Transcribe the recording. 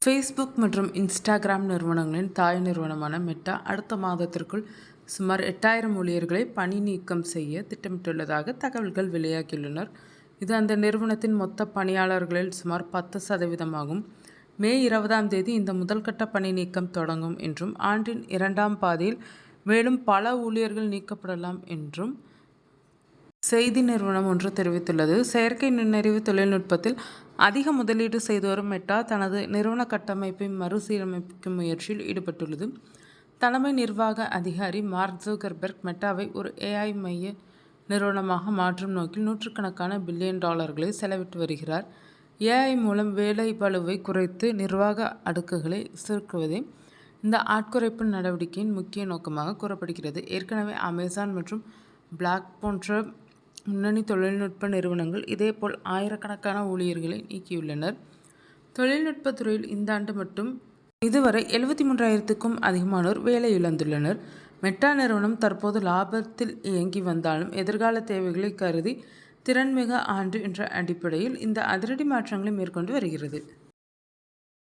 Facebook மற்றும் Instagram நிறுவனங்களின் தாய் நிறுவனமான மெட்டா அடுத்த மாதத்திற்குள் சுமார் 8000 ஊழியர்களை பணி நீக்கம் செய்ய திட்டமிட்டுள்ளதாக தகவல்கள் வெளியாகியுள்ளனர். இது அந்த நிறுவனத்தின் மொத்த பணியாளர்களில் சுமார் 10% ஆகும். மே 20ஆம் தேதி இந்த முதல்கட்ட பணி நீக்கம் தொடங்கும் என்றும் ஆண்டின் 2ஆம் பாதியில் மேலும் பல ஊழியர்கள் நீக்கப்படலாம் என்றும் செய்தி நிறுவனம் ஒன்று தெரிவித்துள்ளது. செயற்கை நுண்ணறிவு தொழில்நுட்பத்தில் அதிக முதலீடு செய்து வரும் மெட்டா தனது நிறுவன கட்டமைப்பை மறுசீரமைக்கும் முயற்சியில் ஈடுபட்டுள்ளது. தலைமை நிர்வாக அதிகாரி மார்க் ஜூக்கர்பெர்க் மெட்டாவை ஒரு AI மைய நிறுவனமாக மாற்றும் நோக்கில் நூற்றுக்கணக்கான பில்லியன் டாலர்களை செலவிட்டு வருகிறார். AI மூலம் வேலை பளுவை குறைத்து நிர்வாக அடுக்குகளை சுருக்குவதே இந்த ஆட்குறைப்பு நடவடிக்கையின் முக்கிய நோக்கமாக கூறப்படுகிறது. ஏற்கனவே அமேசான் மற்றும் பிளாக் போன்ற முன்னணி தொழில்நுட்ப நிறுவனங்கள் இதேபோல் ஆயிரக்கணக்கான ஊழியர்களை நீக்கியுள்ளனர். தொழில்நுட்பத் துறையில் இந்த ஆண்டு மட்டும் இதுவரை 73,000க்கும் அதிகமானோர் வேலை இழந்துள்ளனர். மெட்டா நிறுவனம் தற்போது லாபத்தில் இயங்கி வந்தாலும் எதிர்கால தேவைகளை கருதி திறன்மிகு ஆண்டு என்ற அடிப்படையில் இந்த அதிரடி மாற்றங்களை மேற்கொண்டு வருகிறது.